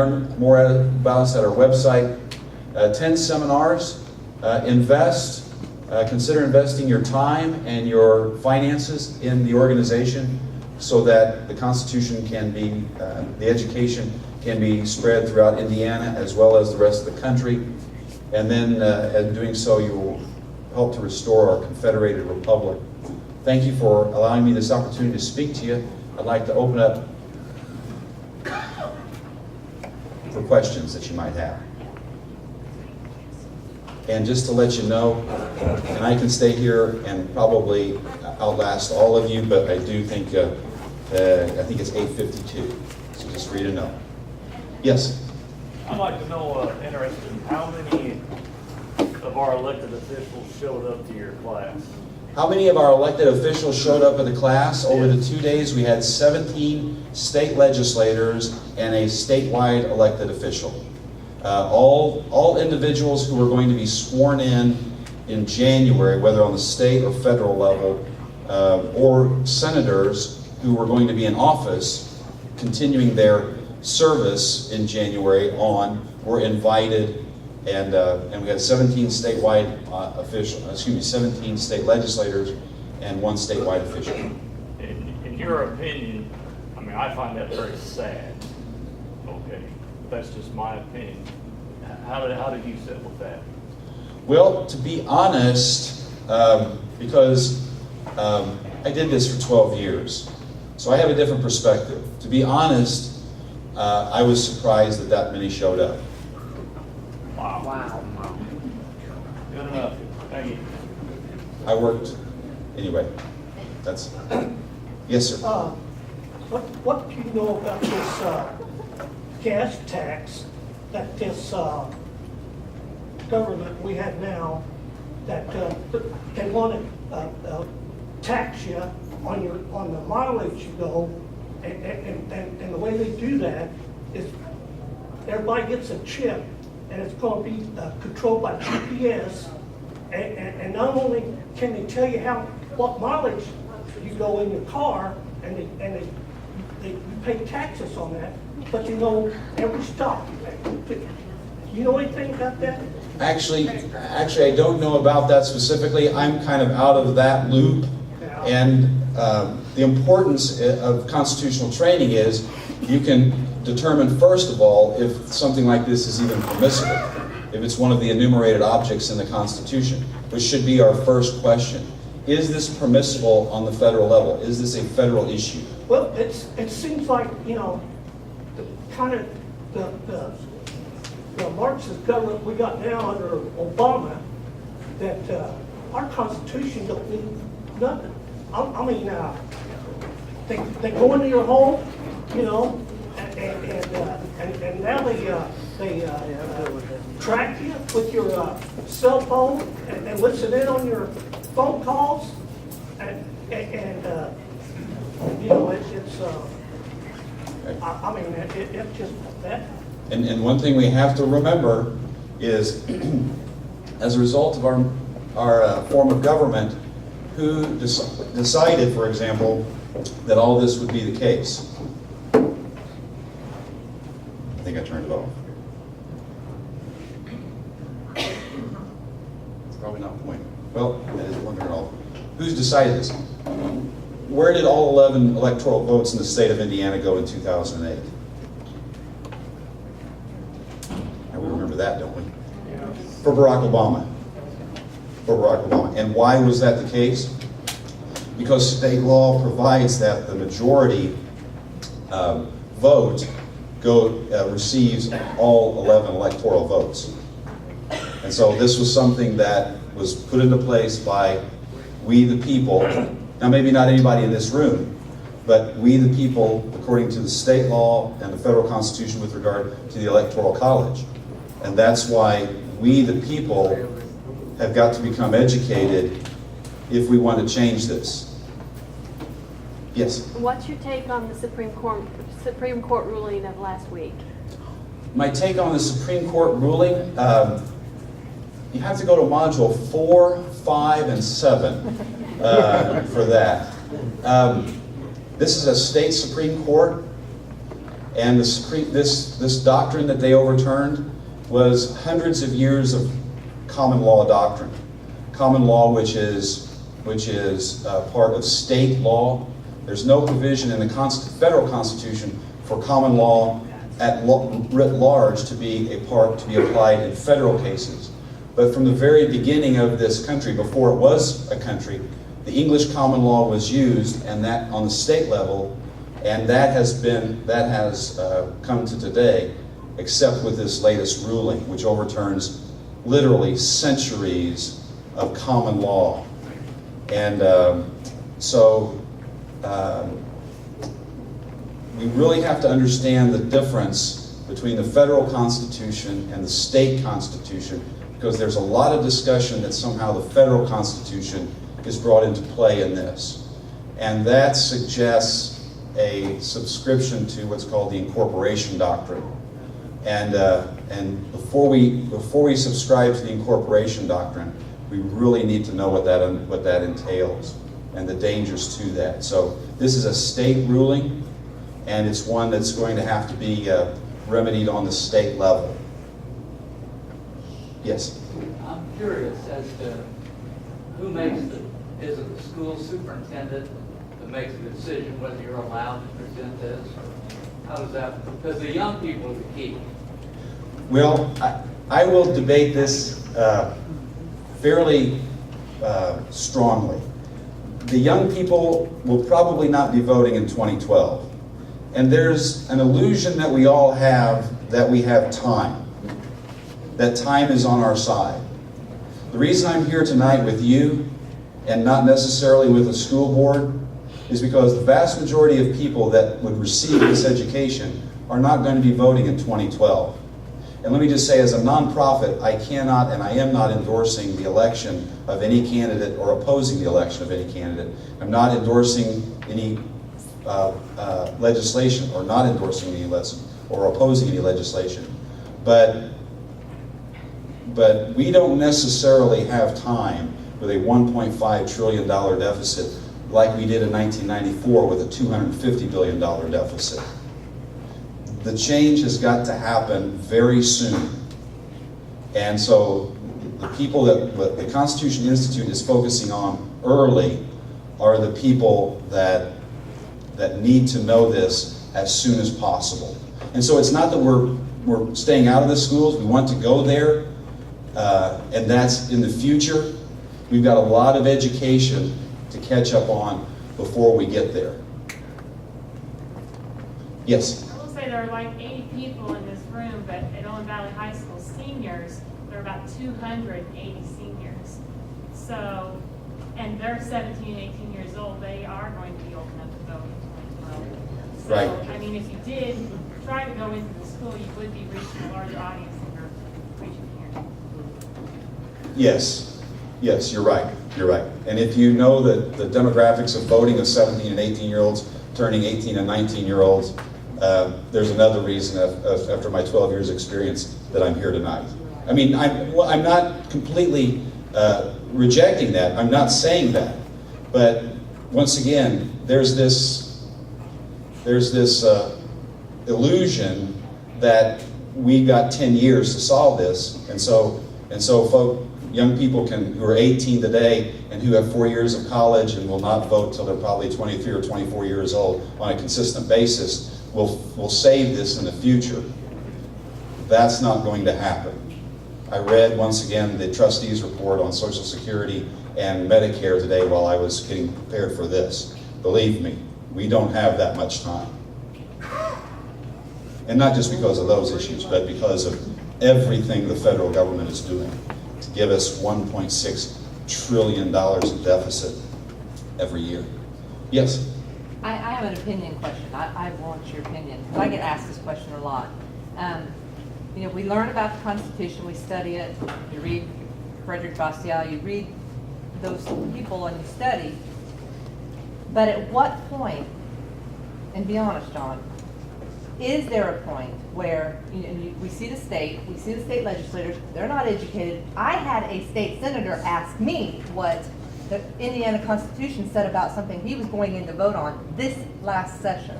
Learn more about us at our website. Attend seminars, consider investing your time and your finances in the organization so that the Constitution can be, the education can be spread throughout Indiana as well as the rest of the country. And then in doing so, you will help to restore our Confederated Republic. Thank you for allowing me this opportunity to speak to you. I'd like to open up for questions that you might have. And just to let you know, and I can stay here and probably outlast all of you, but I do think, I think it's 8:52, so just read a note. Yes? I'd like to know, interested in how many of our elected officials showed up to your class? How many of our elected officials showed up at the class? Over the 2 days, we had 17 state legislators and a statewide elected official. All individuals who were going to be sworn in January, whether on the state or federal level, or senators who were going to be in office continuing their service in January on, were invited, and we had 17 statewide 17 state legislators and 1 statewide official. In your opinion, I mean, I find that very sad. Okay, that's just my opinion. How did you sit with that? Well, to be honest, because I did this for 12 years, so I have a different perspective. To be honest, I was surprised that many showed up. Wow. Wow. Good enough. Thank you. I worked, anyway, that's, yes, sir. What do you know about this gas tax that this government we have now, that they want to tax you on the mileage you go, and the way they do that is everybody gets a chip, and it's going to be controlled by GPS, and not only can they tell you what mileage you go in your car, and they pay taxes on that, but you know every stop. You know anything about that? Actually, I don't know about that specifically. I'm kind of out of that loop, and the importance of constitutional training is you can determine, first of all, if something like this is even permissible, if it's one of the enumerated objects in the Constitution, which should be our first question. Is this permissible on the federal level? Is this a federal issue? Well, it seems like, you know, the Marxist government we got now under Obama, that our Constitution don't mean nothing. I mean, they go into your home, you know, and now they track you with your cell phone and listen in on your phone calls, and you know, it's just that. And one thing we have to remember is, as a result of our form of government, who decided, for example, that all this would be the case? I think I turned it off. It's probably not pointing. Well, that is one turn off. Who's decided this? Where did all 11 electoral votes in the state of Indiana go in 2008? And we remember that, don't we? Yeah. For Barack Obama. For Barack Obama. And why was that the case? Because state law provides that the majority vote receives all 11 electoral votes. And so this was something that was put into place by we the people. Now maybe not anybody in this room, but we the people, according to the state law and the federal Constitution with regard to the Electoral College. And that's why we the people have got to become educated if we want to change this. Yes? What's your take on the Supreme Court ruling of last week? My take on the Supreme Court ruling, you have to go to module 4, 5, and 7 for that. This is a state Supreme Court, And this doctrine that they overturned was hundreds of years of common law doctrine. Common law, which is part of state law. There's no provision in the federal Constitution for common law writ large to be applied in federal cases. But from the very beginning of this country, before it was a country, the English common law was used, and that on the state level, and that has come to today, except with this latest ruling, which overturns literally centuries of common law. And we really have to understand the difference between the federal Constitution and the state Constitution, because there's a lot of discussion that somehow the federal Constitution is brought into play in this. And that suggests a subscription to what's called the incorporation doctrine. And before we subscribe to the incorporation doctrine, we really need to know what that entails and the dangers to that. So this is a state ruling, and it's one that's going to have to be remedied on the state level. Yes? I'm curious as to who makes is it the school superintendent that makes the decision whether you're allowed to present this, or how does that, because the young people are the key. Well, I will debate this fairly strongly. The young people will probably not be voting in 2012. And there's an illusion that we all have that we have time. That time is on our side. The reason I'm here tonight with you and not necessarily with the school board is because the vast majority of people that would receive this education are not going to be voting in 2012. And let me just say, as a nonprofit, I cannot and I am not endorsing the election of any candidate or opposing the election of any candidate. I'm not endorsing any legislation, or not endorsing any legislation, or opposing any legislation. But we don't necessarily have time with a $1.5 trillion deficit like we did in 1994 with a $250 billion deficit. The change has got to happen very soon. And so the people that the Constitution Institute is focusing on early are the people that need to know this as soon as possible. And so it's not that we're staying out of the schools. We want to go there, and that's in the future. We've got a lot of education to catch up on before we get there. Yes? There are like 80 people in this room, but at Owen Valley High School seniors, there are about 280 seniors. So, and they're 17 and 18 years old. They are going to be old enough to vote in 2012. So, Right. I mean, if you did try to go into the school, you would be reaching a larger audience than you're reaching here. Yes. Yes, you're right. You're right. And if you know that the demographics of voting of 17 and 18-year-olds turning 18 and 19-year-olds, there's another reason after my 12 years experience that I'm here tonight. I mean, I'm not completely rejecting that. I'm not saying that. But once again, there's this illusion that we got 10 years to solve this, and so young people who are 18 today and who have 4 years of college and will not vote till they're probably 23 or 24 years old on a consistent basis will save this in the future. That's not going to happen. I read, once again, the trustees' report on Social Security and Medicare today while I was getting prepared for this. Believe me, we don't have that much time. And not just because of those issues, but because of everything the federal government is doing to give us $1.6 trillion in deficit every year. Yes? I have an opinion question. I want your opinion, because I get asked this question a lot. You know, we learn about the Constitution, we study it, you read Frederick Bastiat, you read those people and you study. But at what point, and be honest, John, is there a point where we see the state legislators, they're not educated. I had a state senator ask me what the Indiana Constitution said about something he was going in to vote on this last session.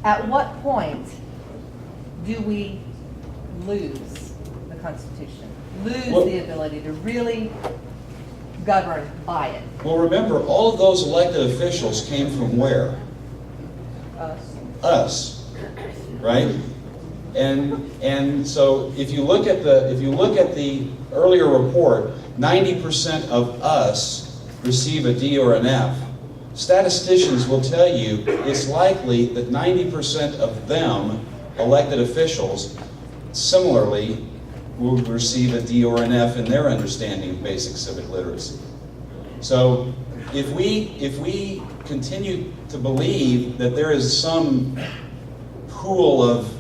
At what point do we lose the Constitution? Lose Well- the ability to really govern by it? Well, remember, all of those elected officials came from where? Us, right? And so if you look at the earlier report, 90% of us receive a D or an F. Statisticians will tell you it's likely that 90% of them, elected officials, similarly will receive a D or an F in their understanding of basic civic literacy. So if we continue to believe that there is some pool of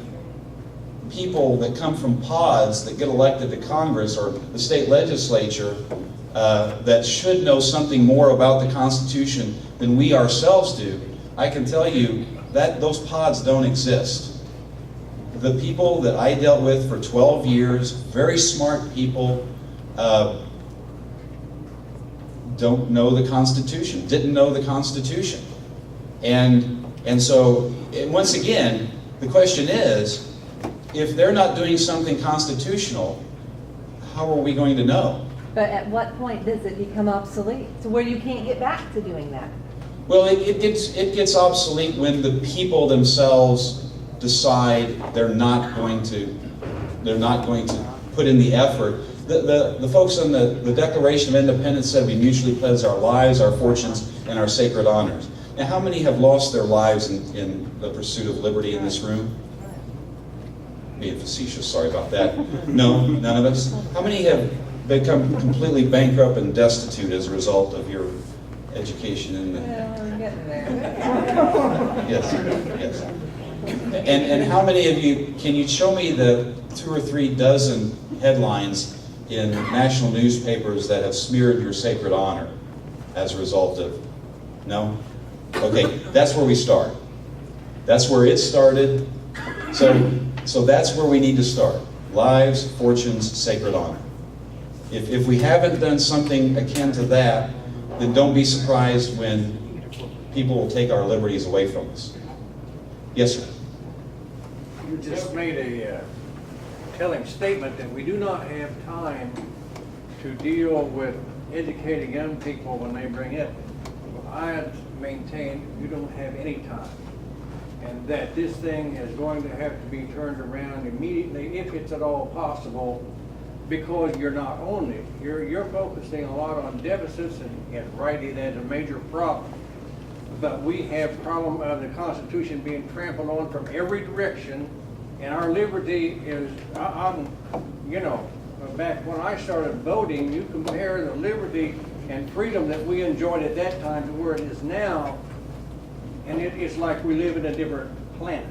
people that come from pods that get elected to Congress or the state legislature that should know something more about the Constitution than we ourselves do, I can tell you that those pods don't exist. The people that I dealt with for 12 years, very smart people, don't know the Constitution, didn't know the Constitution. And so, once again, the question is, if they're not doing something constitutional, how are we going to know? But at what point does it become obsolete? So where you can't get back to doing that? Well, it gets obsolete when the people themselves decide they're not going to put in the effort. The folks on the Declaration of Independence said we mutually pledge our lives, our fortunes, and our sacred honors. Now, how many have lost their lives in the pursuit of liberty in this room? Being facetious, sorry about that. No, none of us. How many have become completely bankrupt and destitute as a result of your education in the... Well, we're getting there. Yes, yes. And how many of you, can you show me the 2 or 3 dozen headlines in national newspapers that have smeared your sacred honor as a result of... No? Okay, that's where we start. That's where it started. So that's where we need to start. Lives, fortunes, sacred honor. If we haven't done something akin to that, then don't be surprised when people will take our liberties away from us. Yes, sir. You just made a telling statement that we do not have time to deal with educating young people when they bring it. I maintain you don't have any time, and that this thing is going to have to be turned around immediately, if it's at all possible, because you're not only, you're focusing a lot on deficits and writing it as a major problem. But we have problem of the Constitution being trampled on from every direction, and our liberty is, you know, back when I started voting, you compare the liberty and freedom that we enjoyed at that time to where it is now, and it's like we live in a different planet.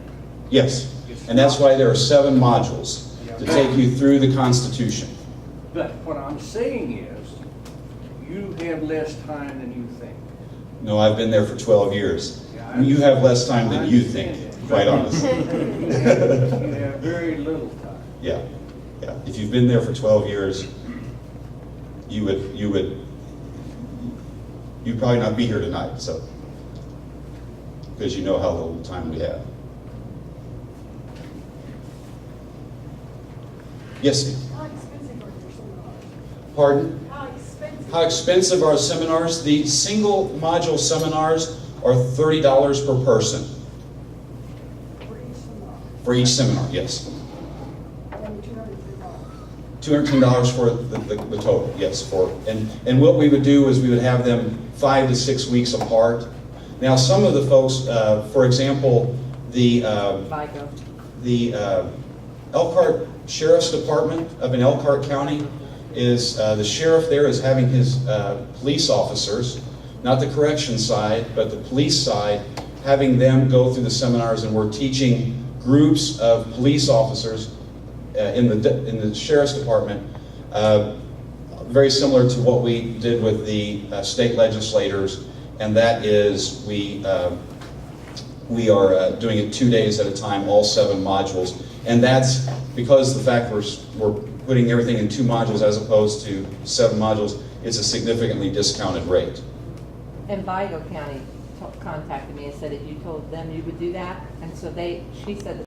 Yes, and that's why there are 7 modules to take you through the Constitution. But what I'm saying is, you have less time than you think. No, I've been there for 12 years. Yeah, You have less time than you think, quite honestly. You have very little time. Yeah, yeah. If you've been there for 12 years, you'd probably not be here tonight, so, because you know how little time we have. Yes, Steve? How expensive are your seminars? Pardon? How expensive? How expensive are seminars? The single module seminars are $30 per person. For each seminar? For each seminar, yes. And $203. $210 for the total, yes. And what we would do is we would have them 5 to 6 weeks apart. Now, some of the folks, for example, the Elkhart Sheriff's Department up in Elkhart County is, the sheriff there is having his police officers, not the correction side, but the police side, having them go through the seminars, and we're teaching groups of police officers in the Sheriff's Department, very similar to what we did with the state legislators, and that is we are doing it 2 days at a time, all 7 modules. And that's because the fact we're putting everything in 2 modules as opposed to 7 modules, it's a significantly discounted rate. And Vigo County contacted me and said that you told them you would do that, and so she said that